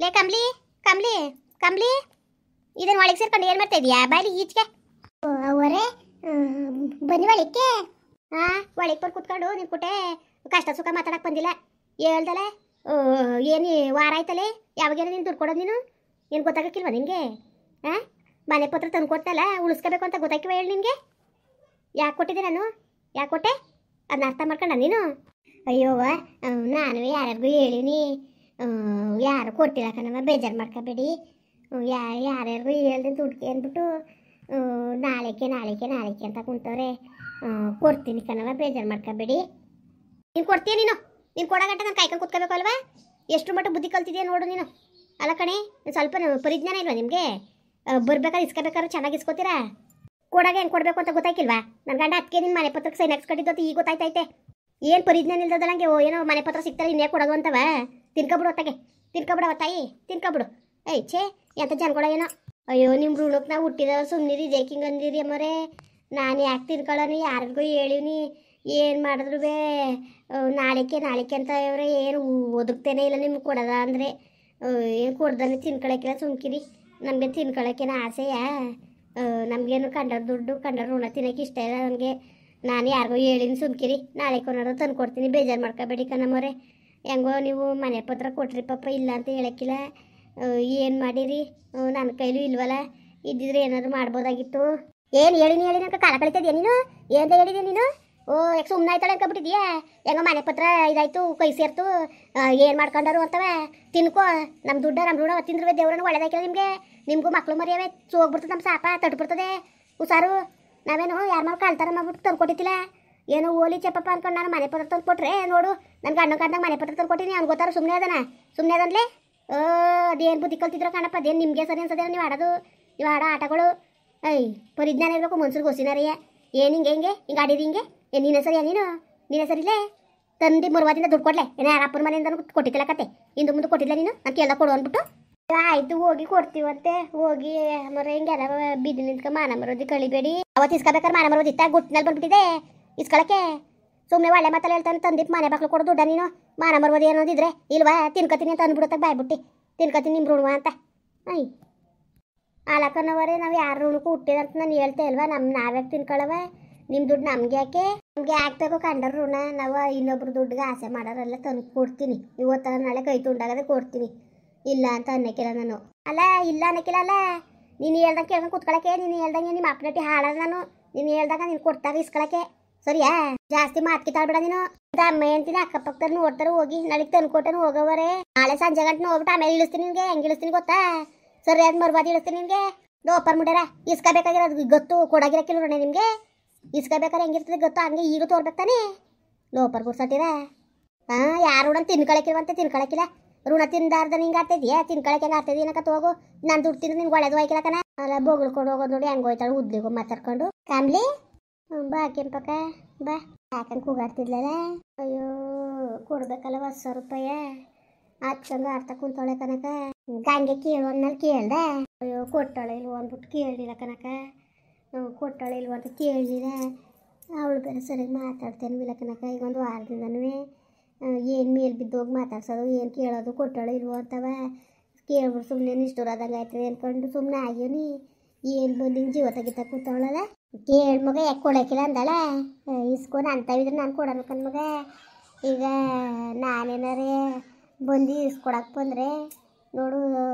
ಲೇ ಕಂಬ್ಲಿ ಕಂಬ್ಲಿ ಕಂಬ್ಲಿ ಇದನ್ನ ಒಳಗೆ ಸೇರ್ಕೊಂಡು ಏನು ಮಾಡ್ತಾ ಇದೀಯಾ ಬಾಯ್ಲಿ ಈಚೆಗೆ ಅವರೇ ಬನ್ನಿ ಒಳಕ್ಕೆ ಒಳಗೆ ಬಂದು ಕುತ್ಕೊಂಡು ನಿನ್ ಕುಟೆ ಕಷ್ಟ ಸುಖ ಮಾತಾಡಕ್ ಬಂದಿಲ್ಲ ಹೇಳ್ದಲೆ ಏನು ವಾರ ಆಯ್ತಲೆ ಯಾವಾಗೇನೋ ನೀನು ದುಡ್ಡು ಕೊಡೋದು ಏನು ಗೊತ್ತಾಗಕ್ಕಿಲ್ವಾ ನಿನಗೆ ಮನೆ ಪತ್ರ ತಂದು ಕೊಟ್ಟಲ್ಲ ಉಳಿಸ್ಕೋಬೇಕು ಅಂತ ಗೊತ್ತಾಕಿವ ಹೇಳಿ ನಿನಗೆ ಯಾಕೆ ಕೊಟ್ಟಿದ್ದೆ ನಾನು ಯಾಕೆ ಕೊಟ್ಟೆ ಅದನ್ನ ಅರ್ಥ ಮಾಡ್ಕೊಂಡ ನೀನು ಅಯ್ಯೋವ ನಾನು ಯಾರ್ಯಾರಿಗೂ ಹೇಳಿನಿ ಯಾರು ಕೊಟ್ಟಿಲ್ಲ ಕಣವ ಬೇಜಾರು ಮಾಡ್ಕೋಬೇಡಿ ಯಾರ್ಯಾರಿಗೂ ಹೇಳ್ದೆ ದುಡ್ಡು ಅಂದ್ಬಿಟ್ಟು ನಾಳೆಗೆ ಅಂತ ಕುಂತವ್ರೆ ಕೊಡ್ತೀನಿ ಕಣವ ಬೇಜಾರು ಮಾಡ್ಕೋಬೇಡಿ ನೀನು ಕೊಡ್ತೀಯ ನೀನು ಕೊಡಗಂಟ ನಾನು ಕಾಯ್ಕೊಂಡು ಕುತ್ಕೋಬೇಕು ಅಲ್ವಾ ಎಷ್ಟು ಮಟ್ಟ ಬುದ್ಧಿ ಕಲ್ತಿದ್ಯಾ ನೋಡು ನೀನು ಅಲ್ಲ ಕಣೆ ಸ್ವಲ್ಪ ಪರಿಜ್ಞಾನ ಇಲ್ವಾ ನಿಮಗೆ ಬರ್ಬೇಕಾದ್ರೆ ಇಸ್ಕೋಬೇಕಾದ್ರೆ ಚೆನ್ನಾಗಿ ಇಸ್ಕೋತೀರಾ ಕೊಡಾಗ ಹೆಂಗೆ ಕೊಡಬೇಕು ಅಂತ ಗೊತ್ತಾಯ್ಕಿಲ್ವಾ ನನ್ನ ಗಂಡ ಅದಕ್ಕೆ ನಿನ್ನ ಮನೆ ಪತ್ರಕ್ಕೆ ಸೈನ್ ಹಾಕ್ಸ್ಕೊಂಡಿದ್ದು ಈಗ ಗೊತ್ತಾಯ್ತೈತೆ ಏನು ಪರಿಜ್ಞಾನ ಇಲ್ದಲ್ಲ ಹಂಗೆ ಏನೋ ಮನೆ ಪತ್ರ ಸಿಗ್ತಾರೆ ಇನ್ನೇ ಕೊಡೋದು ಅಂತವ ತಿನ್ಕೊಬಿಡು ಒತ್ತಾಗೆ ತಿನ್ಕೊಬಿಡವ ತಾಯಿ ತಿನ್ಕೊಬಿಡು ಛೇ ಎಂತ ಜನಗಳ ಏನೋ ಅಯ್ಯೋ ನಿಮ್ಮ ಋಣಕ್ಕೆ ನಾವು ಹುಟ್ಟಿದ ಸುಮ್ಮನಿರಿ ಜೇಕಿಂಗ್ ಅಂದಿರಿ ಅಮ್ಮರೇ ನಾನು ಯಾಕೆ ತಿನ್ಕೊಳ್ಳೋನಿ ಯಾರಿಗೂ ಹೇಳಿವ್ನಿ ಏನು ಮಾಡಿದ್ರು ಬೇ ನಾಳೆಗೆ ಅಂತ ಇವ್ರೆ ಏನು ಒದಗ್ತೇನೆ ಇಲ್ಲ ನಿಮ್ಗೆ ಕೊಡೋದ ಅಂದರೆ ಏನು ಕೊಡ್ದಾನೆ ತಿನ್ಕೊಳಕ್ಕಿಲ್ಲ ಸುಮ್ಕಿರಿ ನಮಗೆ ತಿನ್ಕೊಳಕ್ಕೇನ ಆಸೆಯ ನಮಗೇನು ಕಂಡರ ದುಡ್ಡು ಕಂಡರ ಋಣ ತಿನ್ನೋಕೆ ಇಷ್ಟ ಇಲ್ಲ ನನಗೆ ನಾನು ಯಾರಿಗೂ ಹೇಳಿನಿ ಸುಮ್ಕಿರಿ ನಾಳೆ ಕೊನಾರು ತಂದು ಕೊಡ್ತೀನಿ ಬೇಜಾರು ಮಾಡ್ಕೋಬೇಡಿ ಕಣಮ್ಮರೆ ಹೆಂಗೋ ನೀವು ಮನೆ ಪತ್ರ ಕೊಟ್ರಿ ಪಾಪ ಇಲ್ಲ ಅಂತ ಹೇಳಕ್ಕಿಲ್ಲ ಏನು ಮಾಡಿರಿ ನನ್ನ ಕೈಲೂ ಇಲ್ವಲ್ಲ ಇದ್ದಿದ್ರೆ ಏನಾದ್ರು ಮಾಡ್ಬೋದಾಗಿತ್ತು ಏನು ಹೇಳಿನಿ ನಂಗೆ ಕಾಲ ಕಳಿತಿದ್ಯಾ ನೀನು ಏನು ಹೇಳಿದೆ ನೀನು ಯಾಕೆ ಸುಮ್ಮನೆ ಆಯ್ತಾಳೆ ಅನ್ಕೊಬಿಟ್ಟಿದ್ಯಾ ಹೆಂಗೋ ಮನೆ ಪತ್ರ ಇದಾಯ್ತು ಕೈ ಸೇರ್ತು ಏನು ಮಾಡ್ಕೊಂಡರು ಅಂತವ ತಿನ್ಕೋ ನಮ್ಮ ಋಣ ತಿಂದ್ರೆ ದೇವ್ರನ್ನ ಒಳ್ಳೇದಾಕಿಲ್ಲ ನಿಮಗೂ ಮಕ್ಳು ಮರಿಯವೆ ಹೋಗ್ಬಿಡ್ತದೆ ನಮ್ಮ ಸಾಪ ತಟ್ಬಿಡ್ತದೆ ಹುಷಾರು ನಾವೇನು ಯಾರ ಮಾಡಿ ಕಾಲ್ತಾರ ಮಾಡ್ಬಿಟ್ಟು ತಂದು ಕೊಟ್ಟಿದ್ದಿಲ್ಲ ಏನೋ ಓಲಿ ಚಪ್ಪಪ್ಪ ಅನ್ಕೊಂಡು ನಾನು ಮನೆ ಪತ್ರ ತಂದು ಕೊಟ್ರೆ ನೋಡು ನನ್ನ ಗಂಡಂಗೆ ಮನೆ ಪತ್ರ ತಂದು ಕೊಟ್ಟಿನಿ ಅವ್ನು ಗೊತ್ತಾರ ಸುಮ್ಮನೆ ಅದನ್ಲೇ ಅದೇನು ಬುದ್ಧಿ ಕಲ್ತಿದ್ರು ಕಣಪ್ಪ ಅದೇನು ನಿಮಗೆ ಸರಿ ಅನ್ಸೋದೇ ನೀವು ಆಡೋ ಆಟಗಳು ಪರಿಜ್ಞಾನ ಇರಬೇಕು ಮನ್ಸೂರಿಗೆ ಹೊಸಿನಾರಿಯ ಏನು ಹಿಂಗೆ ಆಡಿರಿ ಹಿಂಗೆ ನೀನೇ ಸರಿಯಾ ನೀನೇ ಸರಿಲೇ ತಂದು ಮುರುವಾದಿಂದ ದುಡ್ಡು ಕೊಡ್ಲೆ ಏನೋ ಯಾರಪ್ಪನ ಮನೆಯಿಂದ ಕೊಟ್ಟಿದ್ದಿಲ್ಲ ಕತೆ ಇಂದು ಮುಂದೆ ಕೊಟ್ಟಿಲ್ಲ ನೀನು ನಾನು ಕೇಳ್ದ ಕೊಡು ಅಂದ್ಬಿಟ್ಟು ಆಯ್ತು ಹೋಗಿ ಕೊಡ್ತೀವಂತೆ ಹೋಗಿ ಮರ ಹಿಂಗೆಲ್ಲ ಬಿದ್ದು ನಿಂತ್ಕೊಂಡು ಮಾನ ಮರೋದಿ ಕಳಿಬೇಡಿ ಅವತ್ತು ಇಸ್ಕೋಬೇಕಾದ್ರೆ ಮಾನ ಮರೋದಿತ್ತ ಗುಟ್ಟಿನಲ್ಲಿ ಬಂದ್ಬಿಟ್ಟಿದೆ ಇಸ್ಕೊಳಕ್ಕೆ ಸುಮ್ಮನೆ ಒಳ್ಳೆ ಮಾತಲ್ಲ ಹೇಳ್ತಾನೆ ತಂದಿಟ್ಟು ಮನೆ ಬಾಕ್ಲು ಕೊಡು ದುಡ್ಡ ನೀನು ಮಾನ ಮರೋದಿ ಅನ್ನೋದಿದ್ರೆ ಇಲ್ವಾ ತಿನ್ಕತೀನಿ ಅಂತ ಅಂದ್ಬಿಡುತ್ತಾಗ ಬಾಯ್ಬಿಟ್ಟು ತಿನ್ಕತೀನಿ ನಿಮ್ಮ ಋಣವ ಅಂತ ಆಲಕ್ಕನವರೇ ನಾವು ಯಾರ ಋಣಕ್ಕೂ ಹುಟ್ಟಿದಂತ ನಾನು ಹೇಳ್ತೆ ಅಲ್ವಾ ನಾವ್ಯಾಕೆ ತಿನ್ಕೊಳ್ಳವ ನಿಮ್ಮ ದುಡ್ಡು ನಮ್ಗೆ ಯಾಕೆ ಬೇಕು ಕಂಡರ ಋಣ ನಾವು ಇನ್ನೊಬ್ರು ದುಡ್ಡಿಗೆ ಆಸೆ ಮಾಡೋರೆಲ್ಲ ತಂದು ಕೊಡ್ತೀನಿ ಇವತ್ತು ನಾಳೆ ಕೈ ತುಂಡಾಗದೆ ಕೊಡ್ತೀನಿ ಇಲ್ಲ ಅಂತ ಅನ್ನಕ್ಕಿಲ್ಲ ನಾನು ಅಲ್ಲ ಇಲ್ಲ ಅನ್ನಕ್ಕಿಲ್ಲ ಅಲ್ಲ ನೀನು ಹೇಳ್ದಂಗೆ ಕೇಳ್ಕೊಂಡು ಕುತ್ಕೊಳಕ್ಕೆ ನೀನು ಹೇಳ್ದಂಗೆ ನಿಮ್ಮ ಅಪ್ಪನಟ್ಟಿ ಹಾಳದ ನಾನು ನೀನು ಹೇಳ್ದಾಗ ನೀನು ಕೊಡ್ತಾರೆ ಇಸ್ಕೊಳಕ್ಕೆ ಸರಿಯಾ ಜಾಸ್ತಿ ಮಾತ್ಕಿತಾಳ್ಬೇಡ ನೀನು ಅಮ್ಮ ಅಂತೀನಿ ಅಕ್ಕಪಕ್ಕದಲ್ಲಿ ನೋಡ್ತಾರೆ ಹೋಗಿ ನಾಳೆಗೆ ತಂದು ಕೊಟ್ಟನು ಹೋಗೋವರೆ ನಾಳೆ ಸಂಜೆ ಗಂಟೆ ಹೋಗ್ಬಿಟ್ಟು ಆಮೇಲೆ ಇಳಿಸ್ತೀನಿ ನಿನಗೆ ಹೆಂಗೆ ಇಳಿಸ್ತೀನಿ ಗೊತ್ತಾ ಸರಿಯಾದ ಮರ್ವಾದಿ ಇಳಿಸ್ತೀನಿ ನಿನಗೆ ದೋಪರ್ ಮುಡ್ಯಾರ ಇಸ್ಕೋಬೇಕಾಗಿರೋದು ಗೊತ್ತು ಕೊಡಾಗಿರಕ್ಕಿಲ್ಲ ನೋಡೇ ನಿಮಗೆ ಇಸ್ಕೋಬೇಕಾದ್ರೆ ಹೆಂಗಿರ್ತದೆ ಗೊತ್ತು ಹಂಗೆ ಈಗ ತೋರ್ಬೇಕು ತಾನೆ ಲೋಪರ್ ಗುಡ್ಸಟ್ಟಿರ ಯಾರು ಋಣ ತಿನ್ಕೊಳಕ್ಕಿಲ್ಲ ಋಣ ತಿಂದಾರ್ದ ನಿಂಗೆ ಆಡ್ತಿದ್ಯಾ ತಿನ್ಕೊಳಕ್ಕೆ ಹೆಂಗೆ ಆಡ್ತಿದ್ಯ ಏನಕ್ಕ ಹೋಗು ನಾನು ದುಡ್ಡು ತಿಂದ್ರೆ ನಿನ್ಗೆ ಒಳ್ಳೇದು ಹೋಯ್ಕಿಲ್ಲ ಕಣ ಅಲ್ಲ ಬೋಗಳ್ಕೊಂಡು ಹೋಗೋದು ನೋಡಿ ಹೆಂಗೆ ಹೋಯ್ತಾಳೆ ಉದ್ಲಿಗೂ ಮಾತಾಡ್ಕೊಂಡು ಕಾಮ್ಲಿ ಬಾ ಕೆಂಪಕ್ಕ ಬಾ ಯಾಕಂಗೆ ಕೂಗಾಡ್ತಿದ್ಲಲ್ಲ ಅಯ್ಯೋ ಕೊಡ್ಬೇಕಲ್ಲ 10,000 ರೂಪಾಯಿ ಹಚ್ಚಂಗ ಅರ್ಥ ಕುಂತವಳೆ ಕನಕ ಗಂಗೆ ಕೇಳು ಅನ್ನಲ್ಲಿ ಕೇಳ್ದೆ ಅಯ್ಯೋ ಕೊಟ್ಟಾಳೆ ಇಲ್ವ ಅಂದ್ಬಿಟ್ಟು ಕೇಳಲಿಲ್ಲ ಕನಕ ಕೊಟ್ಟಾಳೆ ಇಲ್ವ ಅಂತ ಕೇಳಲಿಲ್ಲ ಅವಳು ಬೇರೆ ಸರಿಯಾಗಿ ಮಾತಾಡ್ತೇನೆ ಇಲ್ಲ ಕನಕ ಈಗ ಒಂದು ವಾರದಿಂದನೂ ಏನು ಮೇಲೆ ಬಿದ್ದೋಗಿ ಮಾತಾಡ್ಸೋದು ಏನು ಕೇಳೋದು ಕೊಟ್ಟಾಳೆ ಇಲ್ವೋ ಅಂತವ ಕೇಳ್ಬಿಟ್ಟು ಸುಮ್ಮನೆ ನಿಷ್ಠುರಾದಂಗೆ ಆಯ್ತದೆ ಅಂದ್ಕೊಂಡು ಸುಮ್ಮನೆ ಆಗ್ಯವನಿ ಏನು ಬಂದು ಹಿಂಗೆ ಜೀವ ತೆಗಿತಾ ಕೂತವಳಲ್ಲ ಕೇಳಿ ಮಗ ಯಾಕೆ ಕೊಡೋಕ್ಕಿಲ್ಲ ಅಂದಳ ಇಸ್ಕೊಂಡು ಅಂತವಿದ್ರೆ ನಾನು ಕೊಡೋಣ ಮಗ ಈಗ ನಾನೇನಾರೇ ಬಂದು ಇಸ್ಕೊಡಕ್ಕೆ ಬಂದರೆ ನೋಡು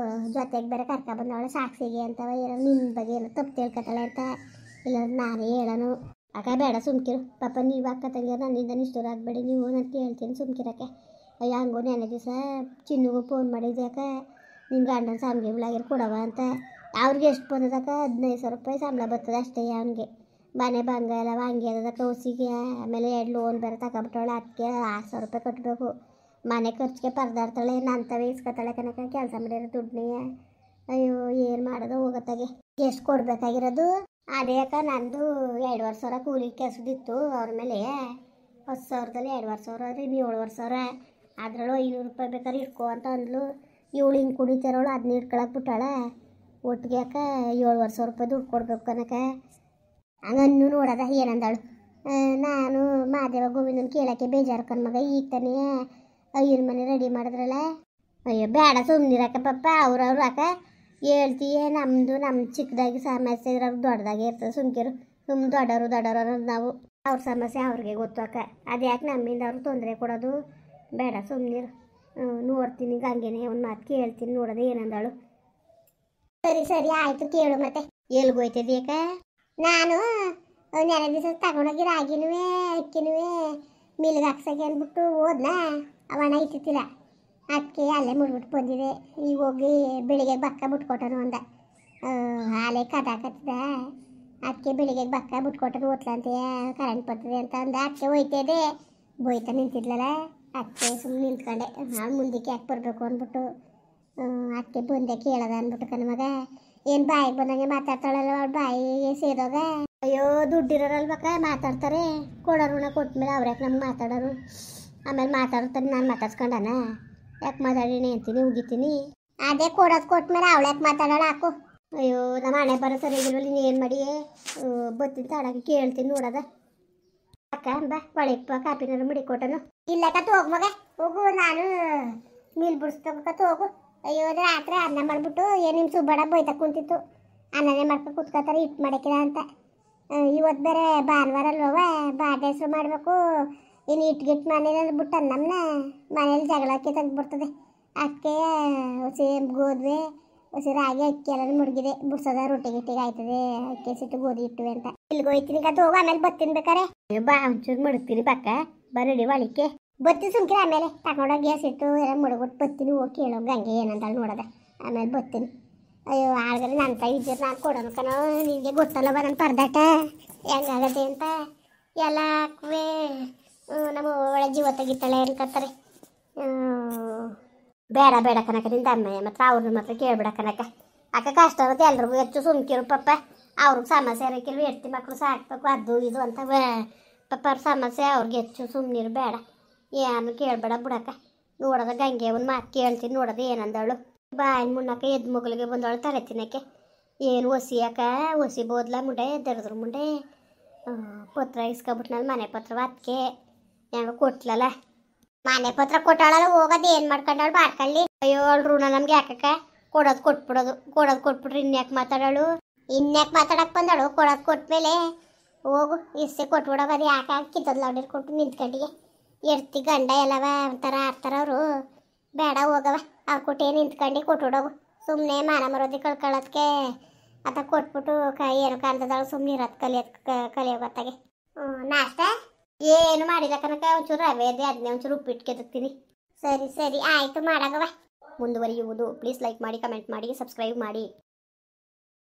ಜೊತೆಗೆ ಬೇರೆ ಕರ್ಕೊಬಂದವಳೆ ಸಾಕ್ಷಿಗೆ ಅಂತವ ಏನೋ ನಿಮ್ಮ ಬಗ್ಗೆ ಏನೋ ತಪ್ಪು ತಿಳ್ಕೊತಾಳೆ ಅಂತ ಇಲ್ಲ ನಾನೇ ಹೇಳೋನು ಆಗ ಬೇಡ ಸುಮ್ಕಿರು ಪಾಪ ನೀವು ಅಕ್ಕ ತಂಗಿಯರು ನನ್ನಿಂದ ನಿಷ್ಠೂರ ಆಗಬೇಡಿ ನೀವು ನಾನು ಕೇಳ್ತೀನಿ ಸುಮ್ಕಿರಕ್ಕೆ ಅಯ್ಯೋ ಹಂಗೋ ನೆನೆ ದಿವಸ ಚಿನ್ನುಗೂ ಫೋನ್ ಮಾಡಿದ್ದೆ ಯಾಕ ನಿಮ್ಮ ಗಂಡನ ಸಾಮ್ಗೆ ಬಿಳಾಗಿರು ಕೊಡವ ಅಂತ ಅವ್ರಿಗೆ ಎಷ್ಟು ಬಂದದಕ್ಕ 15,000 ರೂಪಾಯಿ ಸಂಬಳ ಬರ್ತದೆ ಅಷ್ಟೇ ಅವನಿಗೆ ಮನೆ ಬಂಗ ಎಲ್ಲ ಹಂಗೆ ಅದಕ್ಕೆ ಕೌಸಿಗೆ ಆಮೇಲೆ 2 ಲೋನ್ ಬೇರೆ ತಗೊಬಿಟ್ಟವಳೆ ಅದಕ್ಕೆ 6,000 ರೂಪಾಯಿ ಕಟ್ಟಬೇಕು ಮನೆ ಖರ್ಚಿಗೆ ಪರದಾಡ್ತಾಳೆ ನಂತವೇ ಇಸ್ಕೊತಾಳೆ ಕನಕ ಕೆಲಸ ಮಾಡಿರೋ ದುಡ್ಡನ್ನೇ ಅಯ್ಯೋ ಏನು ಮಾಡೋದು ಹೋಗತ್ತಾಗೆ ಎಷ್ಟು ಕೊಡಬೇಕಾಗಿರೋದು ಅದೇ ಯಾಕ ನಂದು 2,500 ಕೂಲಿ ಕೆಲಸದಿತ್ತು ಅವ್ರ ಮೇಲೆ 10,000ದಲ್ಲಿ 2,500 ರೀ 7,500 ಅದರಲ್ಲೂ 500 ರೂಪಾಯಿ ಬೇಕಾದ್ರೆ ಇಟ್ಕೋ ಅಂತ ಅಂದ್ಲು ಇವಳು ಹಿಂಗೆ ಕುಡಿತಾರೋಳು ಅದನ್ನ ಇಟ್ಕೊಳಕ್ಕೆ ಬಿಟ್ಟಾಳ ಒಟ್ಟಿಗೆ ಯಾಕ 7,500 ರೂಪಾಯಿ ದುಡ್ಡು ಕೊಡ್ಬೇಕು ಕನಕ ಹಂಗನ್ನು ನೋಡೋದ ಏನಂದಳು ನಾನು ಮಾದೇವ ಗೋವಿಂದನ ಕೇಳೋಕ್ಕೆ ಬೇಜಾರು ಕಣ್ಮಗ ಈಗ ತಾನೇ ಅಯ್ಯನ ಮನೆ ರೆಡಿ ಮಾಡಿದ್ರಲ್ಲ ಅಯ್ಯೋ ಬೇಡ ಸುಮ್ಮನಿರಕ್ಕ ಪಪ್ಪ ಅವ್ರವ್ರು ಅಕ್ಕ ಹೇಳ್ತೀಯ ನಮ್ಮದು ನಮ್ಮ ಚಿಕ್ಕದಾಗಿ ಸಮಸ್ಯೆ ಇರೋರು ದೊಡ್ಡದಾಗೆ ಇರ್ತದೆ ಸುಮ್ಕಿರು ದೊಡ್ಡವರು ಅನ್ನೋದು ನಾವು ಅವ್ರ ಸಮಸ್ಯೆ ಅವ್ರಿಗೆ ಗೊತ್ತು ಅಕ್ಕ ಅದು ಯಾಕೆ ನಮ್ಮಿಂದ ಅವ್ರು ತೊಂದರೆ ಕೊಡೋದು ಬೇಡ ಸುಮ್ಮನಿರು ನೋಡ್ತೀನಿ ಗಂಗೆನೇ ಒಂದು ಮಾತು ಕೇಳ್ತೀನಿ ನೋಡೋದು ಏನಂದಳು ಸರಿ ಸರಿ ಆಯಿತು ಕೇಳು ಮತ್ತೆ ಎಲ್ಗೋಯ್ತದೆ ಅಕ್ಕ ನಾನು ನೆನೆ ದಿವಸ ತಗೊಂಡೋಗಿ ರಾಗಿನೂ ಅಕ್ಕಿನೂ ಮಿಲ್ಗೆ ಹಾಕ್ಸಕ್ಕೆ ಅಂದ್ಬಿಟ್ಟು ಹೋದ್ನಾ ಅವಣ್ಣ ಇತ್ತಿಲ್ಲ ಅದಕ್ಕೆ ಅಲ್ಲೇ ಮುಡ್ಬಿಟ್ಟು ಬಂದಿದೆ ಈಗ ಹೋಗಿ ಬೆಳಿಗ್ಗೆ ಬಕ್ಕ ಬಿಟ್ಕೊಟ್ಟನು ಅಂದ ಹಾಲೆ ಕದಾಕತ್ತಿದ ಅದಕ್ಕೆ ಬೆಳಿಗ್ಗೆ ಬಕ್ಕ ಬಿಟ್ಕೊಟ್ಟನು ಓದ್ಲಂತೆ ಕರೆಂಟ್ ಬರ್ತದೆ ಅಂತ ಅಂದ ಅದಕ್ಕೆ ಹೋಯ್ತದೆ ಬೋಯ್ತಾ ನಿಂತಿದ್ಲಲ್ಲ ಅದಕ್ಕೆ ಸುಮ್ಮನೆ ನಿಂತ್ಕೊಂಡೆ ನಾನು ಮುಂದಕ್ಕೆ ಯಾಕೆ ಬರಬೇಕು ಅಂದ್ಬಿಟ್ಟು ಅದಕ್ಕೆ ಬಂದೆ ಕೇಳೋದ ಅಂದ್ಬಿಟ್ಟು ಕಣ ಮಗ ಏನು ಬಾಯಿಗೆ ಬಂದಂಗೆ ಮಾತಾಡ್ತಾಳಲ್ಲ ಅವ್ಳು ಬಾಯಿಗೆ ಸೇದೋಗ ಅಯ್ಯೋ ದುಡ್ಡಿರೋರಲ್ವಕ್ಕ ಮಾತಾಡ್ತಾರೆ ಕೊಡೋರುಣ ಕೊಟ್ಮೇಲೆ ಅವ್ರ್ಯಾಕೆ ನಮ್ಗೆ ಮಾತಾಡೋರು ಆಮೇಲೆ ಮಾತಾಡ್ತಾರೆ ನಾನು ಮಾತಾಡ್ಸ್ಕೊಂಡನ ಯಾಕೆ ಮಾತಾಡೀನಿ ಅಂತೀನಿ ಉಗಿತೀನಿ ಅದೇ ಕೊಡೋದು ಕೊಟ್ಮೇಲೆ ಅವಳ್ಯಾಕೆ ಮಾತಾಡೋಣ ಹಾಕು ಅಯ್ಯೋ ನಮ್ಮ ಹಣೆ ಬರೋ ಸರಿಗಿಲ್ವಲ್ಲ ನೀನು ಏನು ಮಾಡಿ ಬತ್ತೀನಿ ತಾಡಾಗಿ ಕೇಳ್ತೀನಿ ನೋಡೋದ ಅಕ್ಕ ಬಾ ಒಳಪ್ಪ ಕಾಪಿನಾರು ಮಡಿಕೊಟ್ಟನು ಇಲ್ಲಕ್ಕ ಹೋಗು ಮಗ ಹೋಗು ನಾನು ಮೀಲ್ ಬಿಡಿಸ್ತಕ್ಕ ಹೋಗು ಅಯ್ಯೋ ರಾತ್ರಿ ಅನ್ನ ಮಾಡಿಬಿಟ್ಟು ನಿಮ್ಮ ಸುಬ್ಬಡ ಬೈತಾ ಕುಂತಿತ್ತು ಅನ್ನನೇ ಮಾಡ್ಕೊ ಕುತ್ಕೋತಾರೆ ಹಿಟ್ಟು ಮಾಡಕ್ಕಿಲ್ಲ ಅಂತ ಇವತ್ತು ಬೇರೆ ಭಾನುವಾರ ಅಲ್ವವ ಬಾಟ ಹೆಸರು ಮಾಡಬೇಕು ಇನ್ನು ಇಟ್ಗಿಟ್ಟು ಮನೇಲಿ ಬಿಟ್ಟು ನಮ್ಮನ್ನ ಮನೇಲಿ ಜಗಳಕ್ಕೆ ತೆಗ್ದುಬಿಡ್ತದೆ ಅದಕ್ಕೆ ಹೊಸಿ ಗೋಧಿ ಹೊಸಿ ರಾಗಿ ಅಕ್ಕಿ ಎಲ್ಲ ಮುಡುಗಿದೆ ಬಿಡ್ಸೋದ ರೊಟ್ಟಿ ಗಿಟ್ಟಿಗೆ ಆಯ್ತದೆ ಅಕ್ಕಿ ಸಿಟ್ಟು ಗೋಧಿ ಇಟ್ಟುವೆ ಅಂತ ಇಲ್ಲಿಗೆ ಹೋಯ್ತೀನಿ ಕತ್ ಹೋಗು ಆಮೇಲೆ ಬತ್ತೀನಿ ಬೇಕಾರೆ ಬಾ ಒಂಚೂರು ಮಡಗ್ತೀನಿ ಬಕ್ಕ ಬರಡಿ ಒಳಿಕೆ ಬತ್ತೀನಿ ಸುಮ್ಕಿರ ಆಮೇಲೆ ತಗೊಂಡೋಗಿ ಗ್ಯಾಸ್ ಇಟ್ಟು ಎಲ್ಲ ಮುಡುಗ್ಬಿಟ್ಟು ಬತ್ತೀನಿ ಹೋಗಿ ಕೇಳೋ ಗಂಗೆ ಏನಂತ ನೋಡೋದ ಆಮೇಲೆ ಬತ್ತೀನಿ ಅಯ್ಯೋ ಆಳ್ಗಡೆ ನನ್ನ ಕೈ ಇದ್ದಿರು ನಾನು ಕೊಡೋನು ಕಣೋ ನಿನಗೆ ಗೊತ್ತಲ್ಲ ಬರೋಣ ಪರದಾಟ ಹೆಂಗಾಗತ್ತೆ ಅಂತ ಎಲ್ಲ ನಮ್ಮ ಒಳ್ಳೆ ಜೀವ ತೆಗಿತಾಳೆ ಅನ್ಕೊತಾರೆ ಬೇಡ ಬೇಡ ಕನಕ ನಿಂದ ಅಮ್ಮ ಮಾತ್ರ ಅವ್ರನ್ನ ಮಾತ್ರ ಕೇಳ್ಬೇಡ ಕನಕ ಅಕ್ಕ ಕಷ್ಟ ಆಗುತ್ತೆ ಎಲ್ರಿಗೂ ಹೆಚ್ಚು ಸುಮ್ಕಿರು ಪಪ್ಪ ಅವ್ರಿಗೆ ಸಮಸ್ಯೆ ಇರೋಕ್ಕಿಲ್ವ ಹೆಡ್ತಿ ಮಕ್ಕಳು ಸಾಕ್ಬೇಕು ಅದು ಇದು ಅಂತ ಪಪ್ಪ ಅವ್ರ ಸಮಸ್ಯೆ ಅವ್ರಿಗೆ ಹೆಚ್ಚು ಸುಮ್ಮನಿರು ಬೇಡ ಏನು ಕೇಳಬೇಡ ಬಿಡಕ್ಕ ನೋಡೋದ ಗಂಗೆ ಒಂದು ಮಾತು ಕೇಳ್ತೀನಿ ನೋಡೋದು ಏನಂದವಳು ಬಾಯಿನ ಮುನ್ನಕ್ಕ ಎದ್ದು ಮಗಳಿಗೆ ಬಂದವಳು ತಲೆ ತಿನ್ನಕ್ಕೆ ಏನು ಒಸಿಯಕ್ಕ ಒಸಿ ಬೋದ್ಲ ಮುಂಡೆ ದರದ್ರ ಮುಂಡೆ ಪತ್ರ ಇಸ್ಕೊಬಿಟ್ಟು ನಾನು ಮನೆ ಪತ್ರ ಅದಕ್ಕೆ ಹೆಂಗ ಕೊಟ್ಲಲ್ಲ ಮನೆ ಪತ್ರ ಕೊಟ್ಟಾಳಲ್ಲ ಹೋಗೋದು ಏನು ಮಾಡ್ಕೊಂಡವಳು ಮಾಡ್ಕೊಳ್ಳಿ ಅಯ್ಯೋ ಅವಳು ಋಣ ನಮ್ಗೆ ಯಾಕಕ್ಕ ಕೊಡೋದು ಕೊಟ್ಬಿಟ್ರೆ ಇನ್ಯಾಕೆ ಮಾತಾಡೋಳು ಇನ್ಯಾಕೆ ಮಾತಾಡಕ್ಕೆ ಬಂದಳು ಕೊಡೋದು ಕೊಟ್ಮೇಲೆ ಹೋಗು ಇಷ್ಟೇ ಕೊಟ್ಬಿಡೋದು ಅದು ಯಾಕೆ ಕಿತ್ತದ ಲೌಡಿರ್ ಕೊಟ್ಟು ನಿಂತ್ಕೊಂಡಿಗೆ ಎಡ್ತಿ ಗಂಡ ಎಲ್ಲವ ಒಂಥರ ಆಡ್ತಾರ ಅವರು ಬೇಡ ಹೋಗವ ಅವ್ರು ಕೊಟ್ಟೇ ನಿಂತ್ಕೊಂಡು ಕೊಟ್ಬಿಡೋಗು ಸುಮ್ಮನೆ ಮಾನ ಮರೋದಿ ಕಳ್ಕೊಳ್ಳೋದಕ್ಕೆ ಅದ ಕೊಟ್ಬಿಟ್ಟು ಏನು ಕಾಣ್ತದಳು ಸುಮ್ಮನೆ ಇರೋದು ಕಲಿಯೋ ಗೊತ್ತಾಗೆ ನಾಷ್ಟ ಏನು ಮಾಡಿಲ್ಲ ಕನಕ ಒಂಚೂರು ರವೆ ಇದೆ ಅದನ್ನೇ ಒಂಚೂರು ಉಪ್ಪಿಟ್ಟು ಕೆದಕ್ತೀನಿ ಸರಿ ಸರಿ ಆಯಿತು ಮಾಡಾಗವ ಮುಂದುವರಿಯುವುದು ಪ್ಲೀಸ್ ಲೈಕ್ ಮಾಡಿ ಕಮೆಂಟ್ ಮಾಡಿ ಸಬ್ಸ್ಕ್ರೈಬ್ ಮಾಡಿ